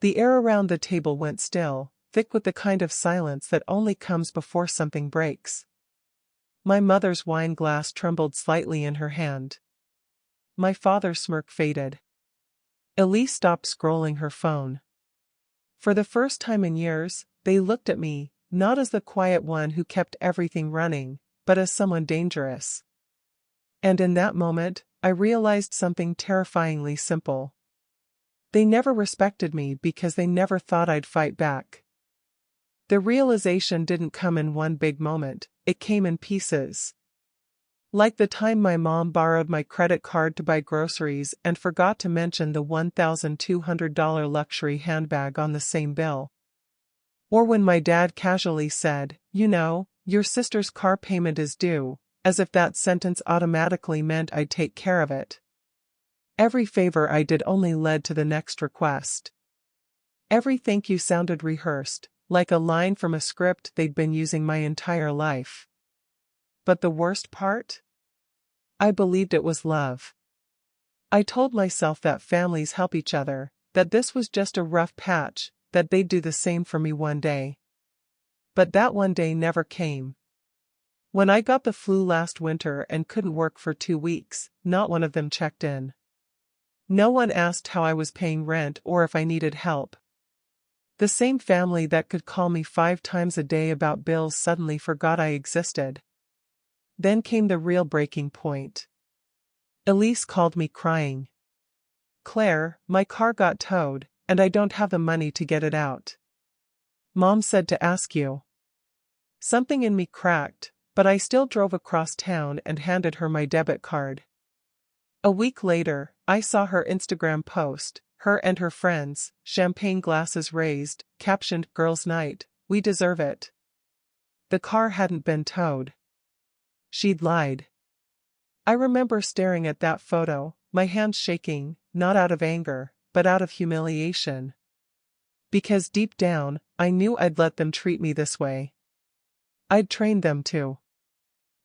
The air around the table went still, thick with the kind of silence that only comes before something breaks. My mother's wine glass trembled slightly in her hand. My father's smirk faded. Elise stopped scrolling her phone. For the first time in years, they looked at me, not as the quiet one who kept everything running, but as someone dangerous. And in that moment, I realized something terrifyingly simple. They never respected me because they never thought I'd fight back. The realization didn't come in one big moment, it came in pieces. Like the time my mom borrowed my credit card to buy groceries and forgot to mention the $1,200 luxury handbag on the same bill. Or when my dad casually said, "You know, your sister's car payment is due," as if that sentence automatically meant I'd take care of it. Every favor I did only led to the next request. Every thank you sounded rehearsed, like a line from a script they'd been using my entire life. But the worst part? I believed it was love. I told myself that families help each other, that this was just a rough patch, that they'd do the same for me one day. But that one day never came. When I got the flu last winter and couldn't work for 2 weeks, not one of them checked in. No one asked how I was paying rent or if I needed help. The same family that could call me 5 times a day about bills suddenly forgot I existed. Then came the real breaking point. Elise called me crying. "Claire, my car got towed, and I don't have the money to get it out. Mom said to ask you." Something in me cracked, but I still drove across town and handed her my debit card. A week later, I saw her Instagram post, her and her friends, champagne glasses raised, captioned "Girls' Night, we deserve it." The car hadn't been towed. She'd lied. I remember staring at that photo, my hands shaking, not out of anger, but out of humiliation. Because deep down, I knew I'd let them treat me this way. I'd trained them to.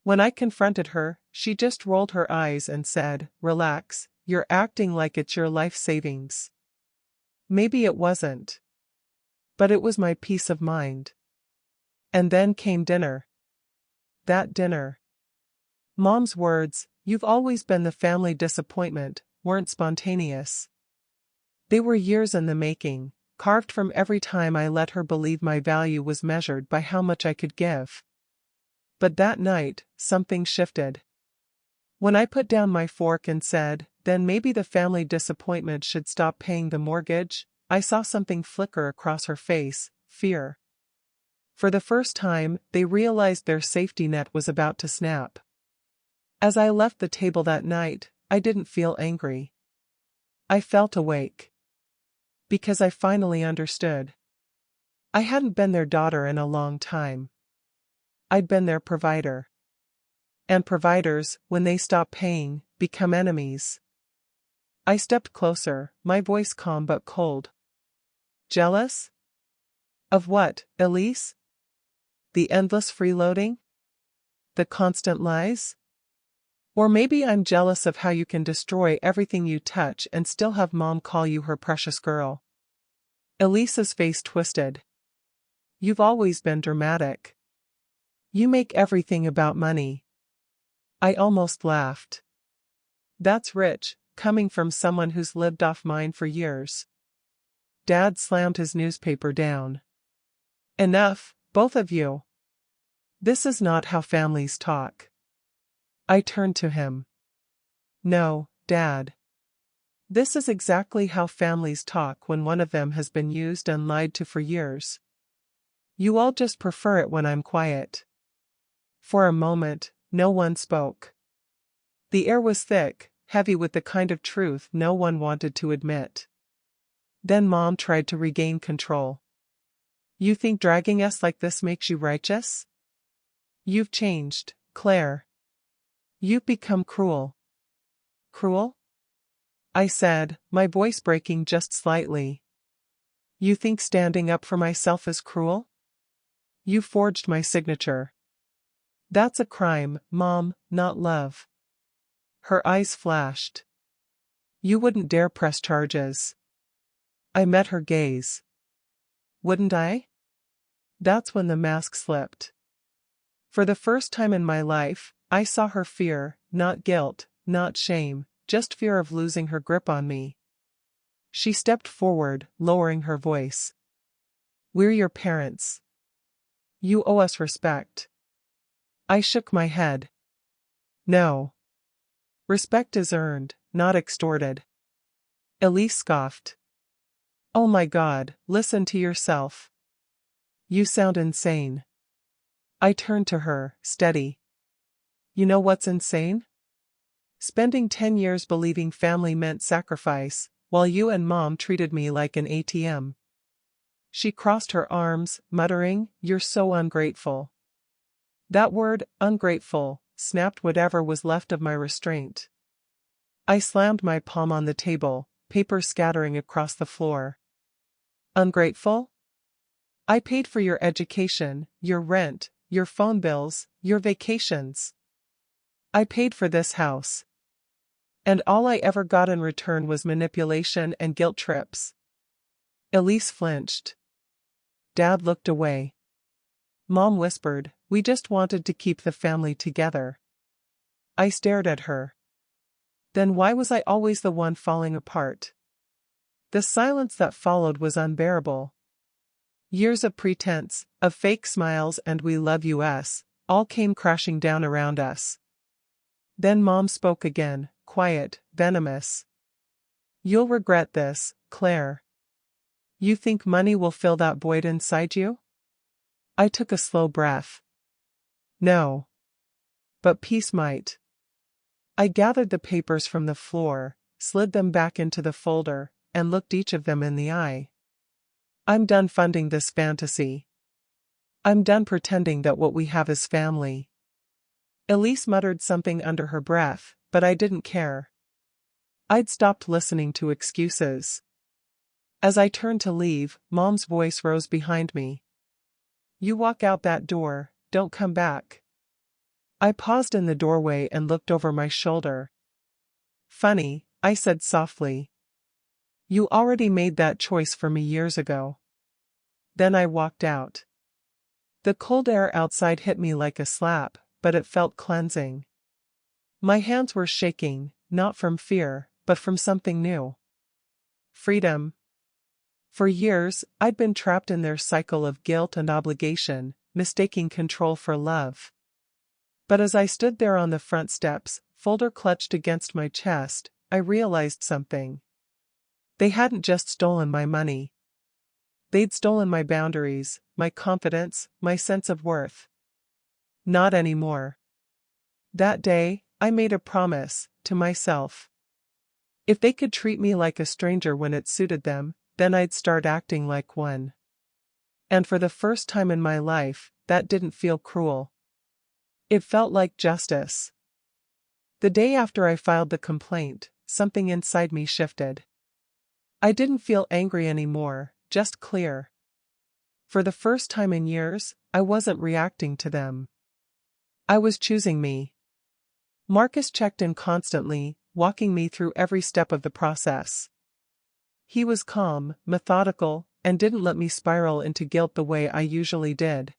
When I confronted her, she just rolled her eyes and said, "Relax, you're acting like it's your life savings." Maybe it wasn't. But it was my peace of mind. And then came dinner. That dinner. Mom's words, "You've always been the family disappointment," weren't spontaneous. They were years in the making, carved from every time I let her believe my value was measured by how much I could give. But that night, something shifted. When I put down my fork and said, "Then maybe the family disappointment should stop paying the mortgage," I saw something flicker across her face, fear. For the first time, they realized their safety net was about to snap. As I left the table that night, I didn't feel angry. I felt awake. Because I finally understood. I hadn't been their daughter in a long time. I'd been their provider. And providers, when they stop paying, become enemies. I stepped closer, my voice calm but cold. "Jealous? Of what, Elise? The endless freeloading? The constant lies? Or maybe I'm jealous of how you can destroy everything you touch and still have Mom call you her precious girl." Elise's face twisted. "You've always been dramatic. You make everything about money." I almost laughed. That's rich, coming from someone who's lived off mine for years. Dad slammed his newspaper down. "Enough, both of you. This is not how families talk." I turned to him. "No, Dad. This is exactly how families talk when one of them has been used and lied to for years. You all just prefer it when I'm quiet." For a moment, no one spoke. The air was thick, heavy with the kind of truth no one wanted to admit. Then Mom tried to regain control. "You think dragging us like this makes you righteous? You've changed, Claire. You've become cruel." "Cruel?" I said, my voice breaking just slightly. "You think standing up for myself is cruel? You forged my signature. That's a crime, Mom, not love." Her eyes flashed. "You wouldn't dare press charges." I met her gaze. Wouldn't I? That's when the mask slipped. For the first time in my life, I saw her fear, not guilt, not shame, just fear of losing her grip on me. She stepped forward, lowering her voice. We're your parents. You owe us respect. I shook my head. No. Respect is earned, not extorted. Elise scoffed. Oh my God, listen to yourself. You sound insane. I turned to her, steady. You know what's insane? Spending 10 years believing family meant sacrifice, while you and Mom treated me like an ATM. She crossed her arms, muttering, You're so ungrateful. That word, ungrateful, snapped whatever was left of my restraint. I slammed my palm on the table, paper scattering across the floor. Ungrateful? I paid for your education, your rent, your phone bills, your vacations. I paid for this house. And all I ever got in return was manipulation and guilt trips. Elise flinched. Dad looked away. Mom whispered, We just wanted to keep the family together. I stared at her. Then why was I always the one falling apart? The silence that followed was unbearable. Years of pretense, of fake smiles and we love us, all came crashing down around us. Then Mom spoke again, quiet, venomous. You'll regret this, Claire. You think money will fill that void inside you? I took a slow breath. No. But peace might. I gathered the papers from the floor, slid them back into the folder, and looked each of them in the eye. I'm done funding this fantasy. I'm done pretending that what we have is family. Elise muttered something under her breath, but I didn't care. I'd stopped listening to excuses. As I turned to leave, Mom's voice rose behind me. You walk out that door, don't come back. I paused in the doorway and looked over my shoulder. Funny, I said softly. You already made that choice for me years ago. Then I walked out. The cold air outside hit me like a slap, but it felt cleansing. My hands were shaking, not from fear, but from something new. Freedom. For years, I'd been trapped in their cycle of guilt and obligation, mistaking control for love. But as I stood there on the front steps, folder clutched against my chest, I realized something. They hadn't just stolen my money. They'd stolen my boundaries, my confidence, my sense of worth. Not anymore. That day, I made a promise, to myself. If they could treat me like a stranger when it suited them, then I'd start acting like one. And for the first time in my life, that didn't feel cruel. It felt like justice. The day after I filed the complaint, something inside me shifted. I didn't feel angry anymore, just clear. For the first time in years, I wasn't reacting to them. I was choosing me. Marcus checked in constantly, walking me through every step of the process. He was calm, methodical, and didn't let me spiral into guilt the way I usually did.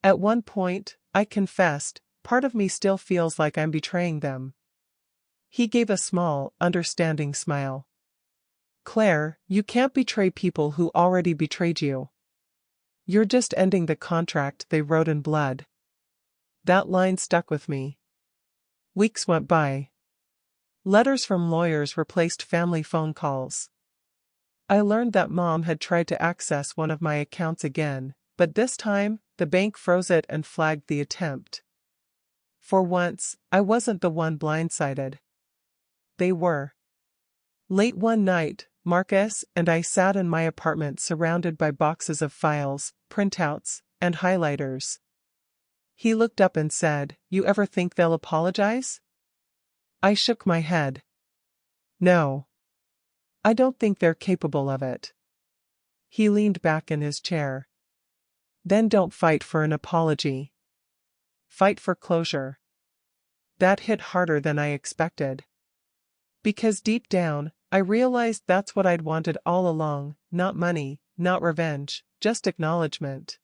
At one point, I confessed, part of me still feels like I'm betraying them. He gave a small, understanding smile. Claire, you can't betray people who already betrayed you. You're just ending the contract they wrote in blood. That line stuck with me. Weeks went by. Letters from lawyers replaced family phone calls. I learned that Mom had tried to access one of my accounts again, but this time, the bank froze it and flagged the attempt. For once, I wasn't the one blindsided. They were. Late one night, Marcus and I sat in my apartment surrounded by boxes of files, printouts, and highlighters. He looked up and said, You ever think they'll apologize? I shook my head. No. I don't think they're capable of it. He leaned back in his chair. Then don't fight for an apology. Fight for closure. That hit harder than I expected. Because deep down, I realized that's what I'd wanted all along, not money, not revenge, just acknowledgement.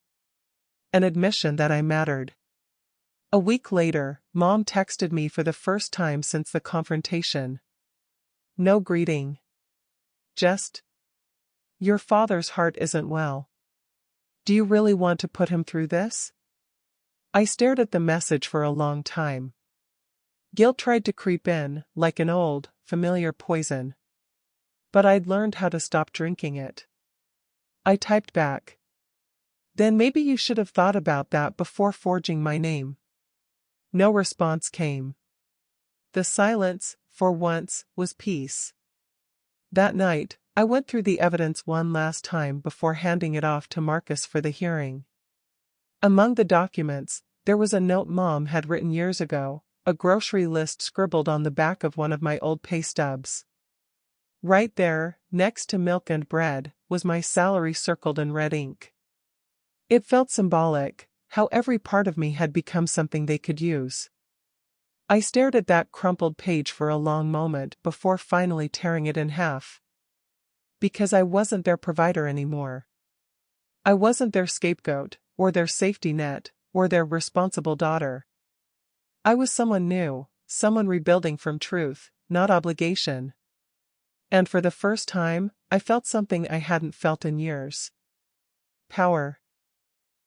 An admission that I mattered. A week later, Mom texted me for the first time since the confrontation. No greeting. Just, "Your father's heart isn't well. Do you really want to put him through this?" I stared at the message for a long time. Guilt tried to creep in, like an old, familiar poison. But I'd learned how to stop drinking it. I typed back. "Then maybe you should have thought about that before forging my name." No response came. The silence, for once, was peace. That night, I went through the evidence one last time before handing it off to Marcus for the hearing. Among the documents, there was a note Mom had written years ago, a grocery list scribbled on the back of one of my old pay stubs. Right there, next to milk and bread, was my salary circled in red ink. It felt symbolic, how every part of me had become something they could use. I stared at that crumpled page for a long moment before finally tearing it in half. Because I wasn't their provider anymore. I wasn't their scapegoat, or their safety net, or their responsible daughter. I was someone new, someone rebuilding from truth, not obligation. And for the first time, I felt something I hadn't felt in years. Power.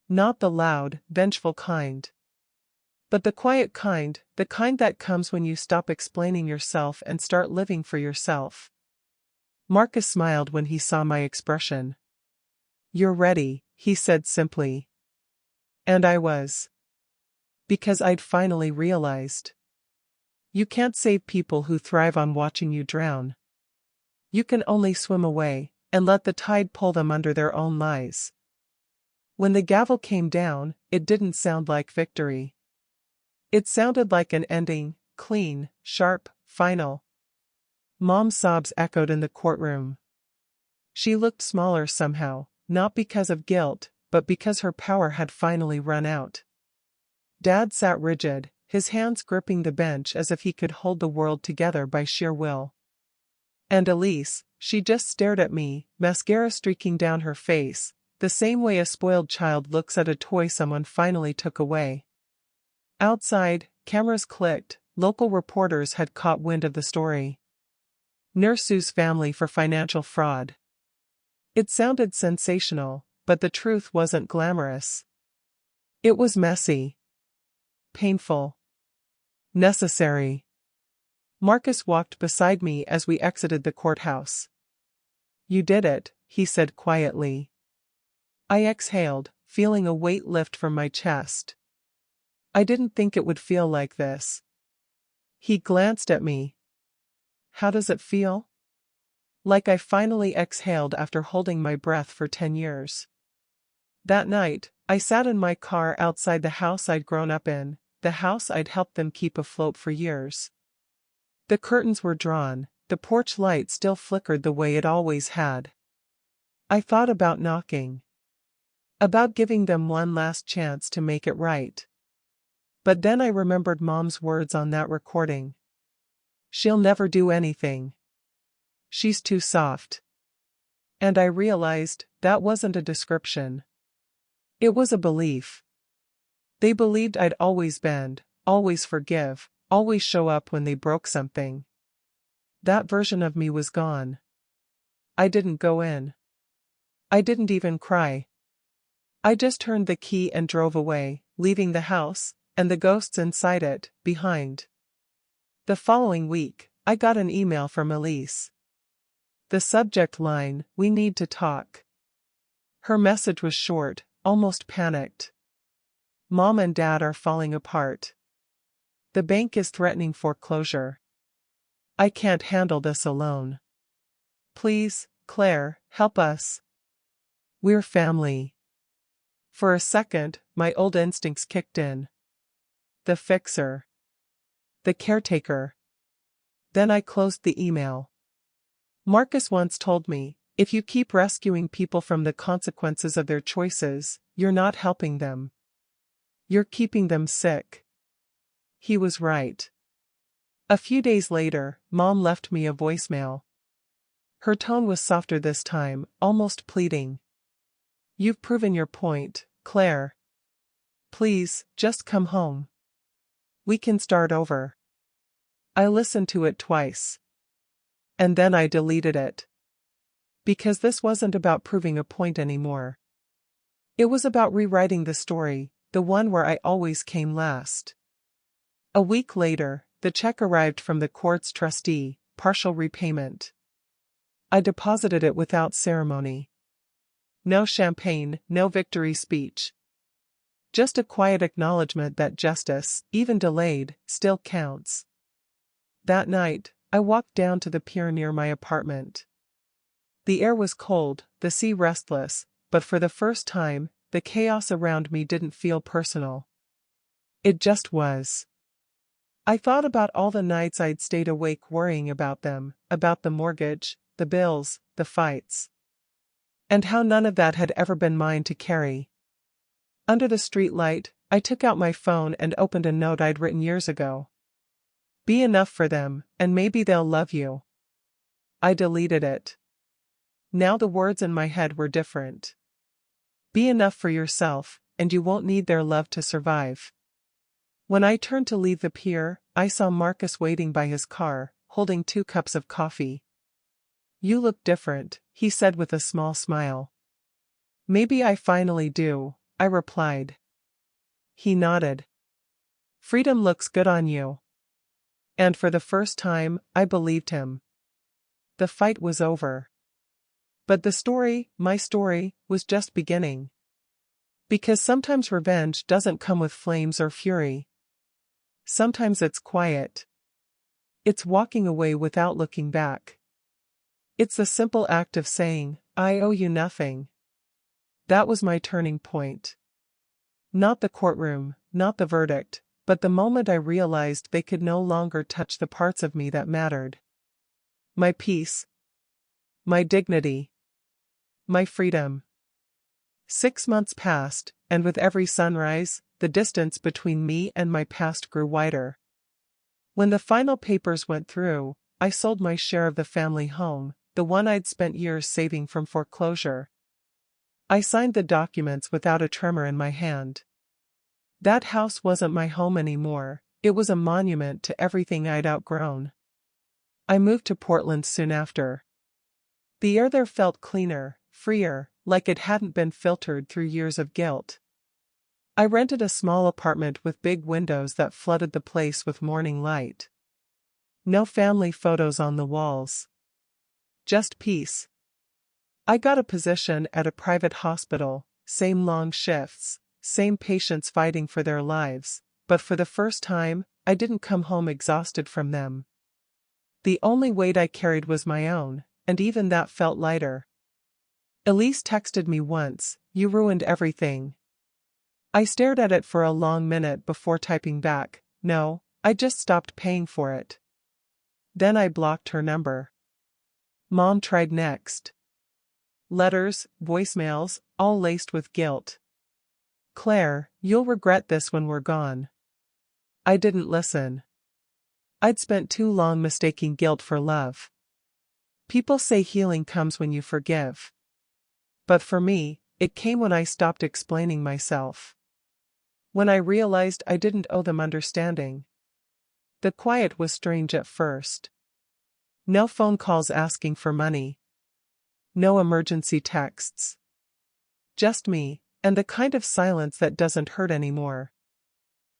Not the loud, vengeful kind. But the quiet kind, the kind that comes when you stop explaining yourself and start living for yourself. Marcus smiled when he saw my expression. "You're ready," he said simply. And I was. Because I'd finally realized. You can't save people who thrive on watching you drown. You can only swim away, and let the tide pull them under their own lies. When the gavel came down, it didn't sound like victory. It sounded like an ending, clean, sharp, final. Mom's sobs echoed in the courtroom. She looked smaller somehow, not because of guilt, but because her power had finally run out. Dad sat rigid, his hands gripping the bench as if he could hold the world together by sheer will. And Elise, she just stared at me, mascara streaking down her face, the same way a spoiled child looks at a toy someone finally took away. Outside, cameras clicked, local reporters had caught wind of the story. Nurse sues family for financial fraud. It sounded sensational, but the truth wasn't glamorous. It was messy. Painful. Necessary. Marcus walked beside me as we exited the courthouse. "You did it," he said quietly. I exhaled, feeling a weight lift from my chest. I didn't think it would feel like this. He glanced at me. "How does it feel?" Like I finally exhaled after holding my breath for 10 years. That night, I sat in my car outside the house I'd grown up in, the house I'd helped them keep afloat for years. The curtains were drawn, the porch light still flickered the way it always had. I thought about knocking. About giving them one last chance to make it right. But then I remembered Mom's words on that recording. "She'll never do anything. She's too soft." And I realized that wasn't a description. It was a belief. They believed I'd always bend, always forgive, always show up when they broke something. That version of me was gone. I didn't go in. I didn't even cry. I just turned the key and drove away, leaving the house, and the ghosts inside it, behind. The following week, I got an email from Elise. The subject line, "We need to talk." Her message was short, almost panicked. "Mom and Dad are falling apart. The bank is threatening foreclosure. I can't handle this alone. Please, Claire, help us. We're family." For a second, my old instincts kicked in. The fixer. The caretaker. Then I closed the email. Marcus once told me, if you keep rescuing people from the consequences of their choices, you're not helping them. You're keeping them sick. He was right. A few days later, Mom left me a voicemail. Her tone was softer this time, almost pleading. You've proven your point, Claire. Please, just come home. We can start over. I listened to it twice. And then I deleted it. Because this wasn't about proving a point anymore. It was about rewriting the story, the one where I always came last. A week later, the check arrived from the court's trustee, partial repayment. I deposited it without ceremony. No champagne, no victory speech. Just a quiet acknowledgement that justice, even delayed, still counts. That night, I walked down to the pier near my apartment. The air was cold, the sea restless, but for the first time, the chaos around me didn't feel personal. It just was. I thought about all the nights I'd stayed awake worrying about them, about the mortgage, the bills, the fights. And how none of that had ever been mine to carry. Under the streetlight, I took out my phone and opened a note I'd written years ago. Be enough for them, and maybe they'll love you. I deleted it. Now the words in my head were different. Be enough for yourself, and you won't need their love to survive. When I turned to leave the pier, I saw Marcus waiting by his car, holding 2 cups of coffee. You look different, he said with a small smile. Maybe I finally do, I replied. He nodded. Freedom looks good on you. And for the first time, I believed him. The fight was over. But the story, my story, was just beginning. Because sometimes revenge doesn't come with flames or fury. Sometimes it's quiet. It's walking away without looking back. It's the simple act of saying, I owe you nothing. That was my turning point. Not the courtroom, not the verdict, but the moment I realized they could no longer touch the parts of me that mattered. My peace. My dignity. My freedom. 6 months passed, and with every sunrise, the distance between me and my past grew wider. When the final papers went through, I sold my share of the family home, the one I'd spent years saving from foreclosure. I signed the documents without a tremor in my hand. That house wasn't my home anymore, it was a monument to everything I'd outgrown. I moved to Portland soon after. The air there felt cleaner, freer, like it hadn't been filtered through years of guilt. I rented a small apartment with big windows that flooded the place with morning light. No family photos on the walls. Just peace. I got a position at a private hospital, same long shifts, same patients fighting for their lives, but for the first time, I didn't come home exhausted from them. The only weight I carried was my own, and even that felt lighter. Elise texted me once, "You ruined everything." I stared at it for a long minute before typing back, "No, I just stopped paying for it." Then I blocked her number. Mom tried next. Letters, voicemails, all laced with guilt. "Claire, you'll regret this when we're gone." I didn't listen. I'd spent too long mistaking guilt for love. People say healing comes when you forgive. But for me, it came when I stopped explaining myself. When I realized I didn't owe them understanding. The quiet was strange at first. No phone calls asking for money. No emergency texts. Just me, and the kind of silence that doesn't hurt anymore.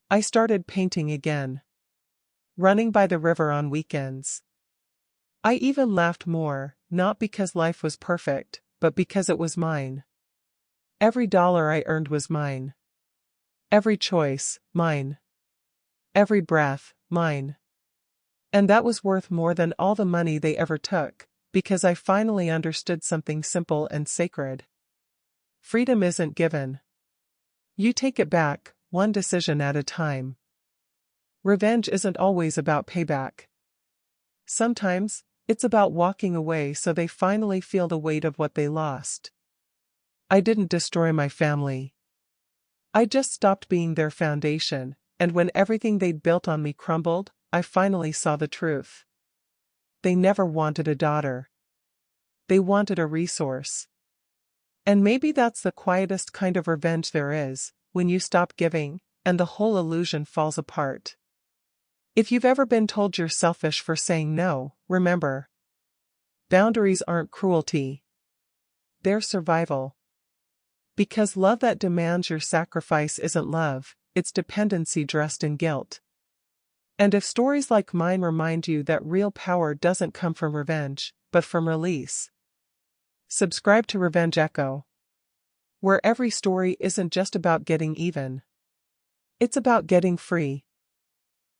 I started painting again. Running by the river on weekends. I even laughed more, not because life was perfect, but because it was mine. Every dollar I earned was mine. Every choice, mine. Every breath, mine. And that was worth more than all the money they ever took, because I finally understood something simple and sacred. Freedom isn't given. You take it back, one decision at a time. Revenge isn't always about payback. Sometimes, it's about walking away so they finally feel the weight of what they lost. I didn't destroy my family. I just stopped being their foundation, and when everything they'd built on me crumbled, I finally saw the truth. They never wanted a daughter. they wanted a resource. And maybe that's the quietest kind of revenge there is, when you stop giving, and the whole illusion falls apart. If you've ever been told you're selfish for saying no, remember. Boundaries aren't cruelty. They're survival. Because love that demands your sacrifice isn't love, it's dependency dressed in guilt. And if stories like mine remind you that real power doesn't come from revenge, but from release, subscribe to Revenge Echo, where every story isn't just about getting even. It's about getting free.